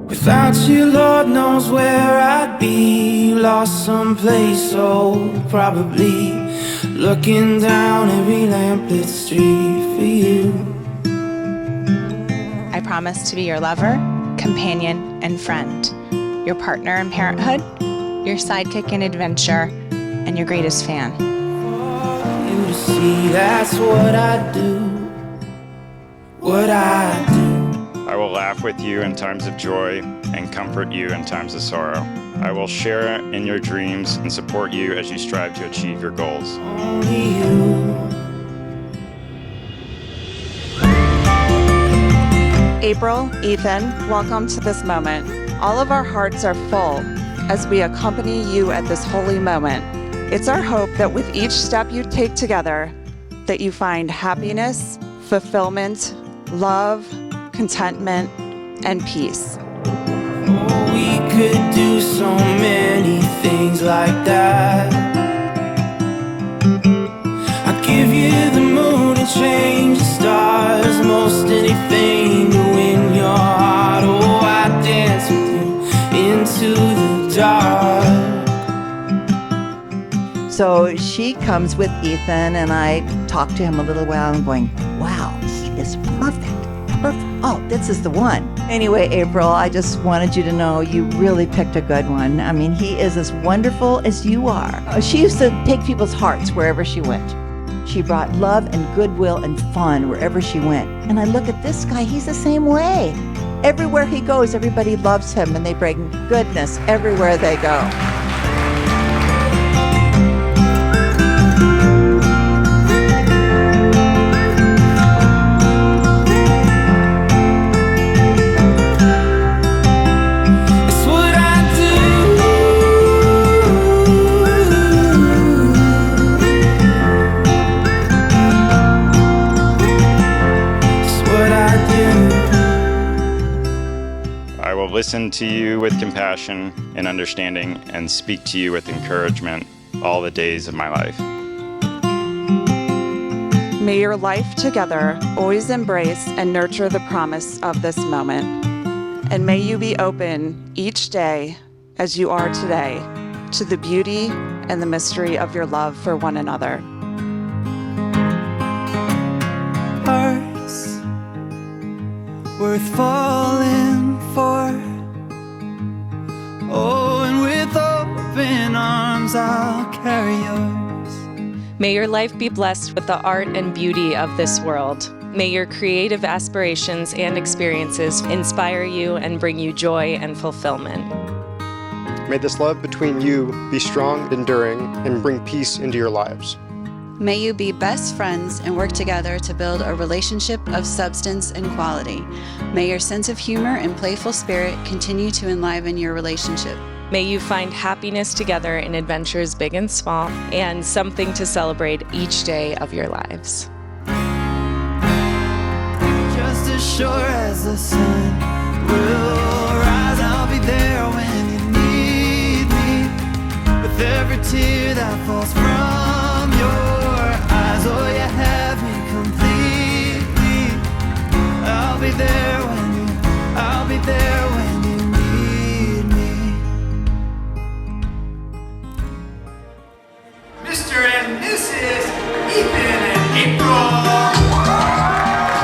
Without you, Lord knows where I'd be. Lost someplace, so probably looking down every lamplit street for you. I promise to be your lover, companion, and friend, your partner in parenthood, your sidekick in adventure, and your greatest fan. For you to see, that's what I do, what I do. I will laugh with you in times of joy and comfort you in times of sorrow. I will share in your dreams and support you as you strive to achieve your goals. Only you. April, Ethan, welcome to this moment. All of our hearts are full as we accompany you at this holy moment. It's our hope that with each step you take together, that you find happiness, fulfillment, love, contentment, and peace. Oh, we could do so many things like that. I'd give you the moon and change the stars, most anything to win your heart. Oh, I'd dance with you into the dark. So she comes with Ethan, and I talk to him a little while and going, wow, he is perfect. Oh, this is the one. Anyway, April, I just wanted you to know you really picked a good one. I mean, he is as wonderful as you are. She used to take people's hearts wherever she went. She brought love and goodwill and fun wherever she went. And I look at this guy, he's the same way. Everywhere he goes, everybody loves him, and they bring goodness everywhere they go. Listen to you with compassion and understanding, and speak to you with encouragement all the days of my life. May your life together always embrace and nurture the promise of this moment. And may you be open each day, as you are today, to the beauty and the mystery of your love for one another. Hearts worth falling for. Oh, and with open arms I'll carry yours. May your life be blessed with the art and beauty of this world. May your creative aspirations and experiences inspire you and bring you joy and fulfillment. May this love between you be strong and enduring and bring peace into your lives. May you be best friends and work together to build a relationship of substance and quality. May your sense of humor and playful spirit continue to enliven your relationship. May you find happiness together in adventures big and small, and something to celebrate each day of your lives. Just as sure as the sun will rise, I'll be there when you need me. With every tear that falls from your eyes, oh, you have me completely. I'll be there when you need me. Mr. and Mrs. Ethan and April.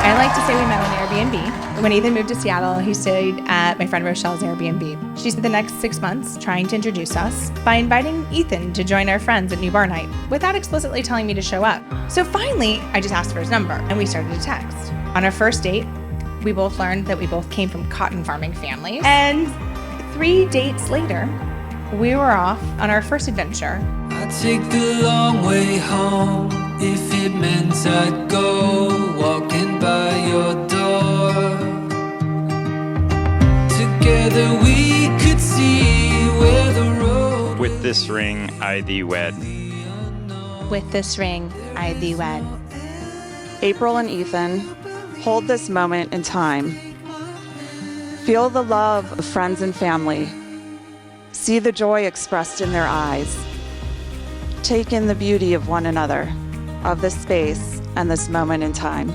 I like to say we met on Airbnb. When Ethan moved to Seattle, he stayed at my friend Rochelle's Airbnb. She spent the next 6 months trying to introduce us by inviting Ethan to join our friends at New Bar Night without explicitly telling me to show up. So finally, I just asked for his number and we started to text. On our first date, we both learned that we both came from cotton farming families. And 3 dates later, we were off on our first adventure. I'd take the long way home if it meant I'd go walking by your door. Together we could see where the road. With this ring I thee wed. With this ring I thee wed. April and Ethan, hold this moment in time. Feel the love of friends and family. See the joy expressed in their eyes. Take in the beauty of one another, of this space and this moment in time.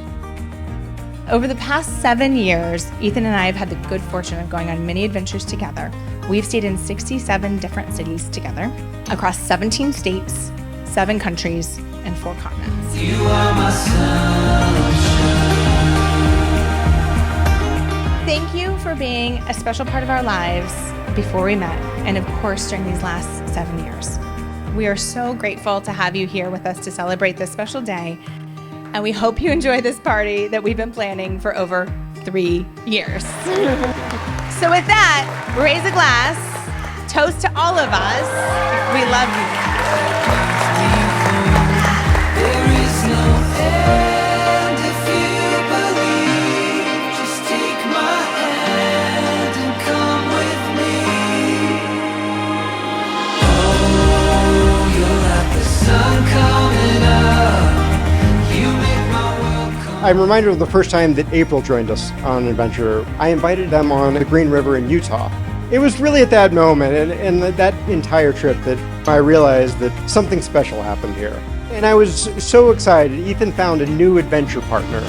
Over the past 7 years, Ethan and I have had the good fortune of going on many adventures together. We've stayed in 67 different cities together, across 17 states, 7 countries, and 4 continents. You are my sunshine. Thank you for being a special part of our lives before we met, and of course during these last 7 years. We are so grateful to have you here with us to celebrate this special day, and we hope you enjoy this party that we've been planning for over 3 years. So with that, raise a glass, toast to all of us. We love you. There is no end if you believe. Just take my hand and come with me. Oh, you're like the sun coming up. You make my world come. I'm reminded of the first time that April joined us on an adventure. I invited them on the Green River in Utah. It was really at that moment and that entire trip that I realized that something special happened here. And I was so excited. Ethan found a new adventure partner.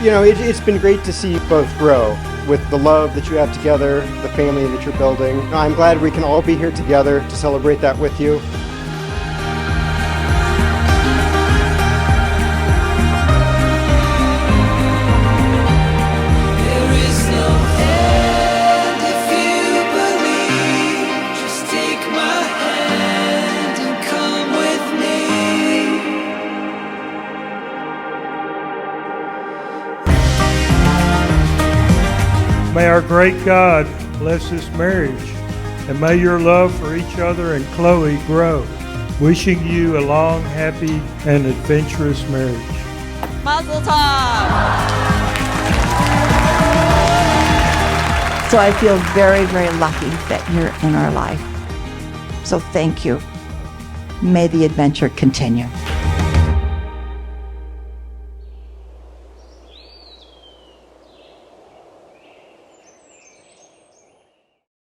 You know, it's been great to see you both grow with the love that you have together, the family that you're building. I'm glad we can all be here together to celebrate that with you. There is no end if you believe. Just take my hand and come with me. May our great God bless this marriage, and may your love for each other and Chloe grow. Wishing you a long, happy, and adventurous marriage. Mazel tov! So I feel very, very lucky that you're in our life. So thank you. May the adventure continue.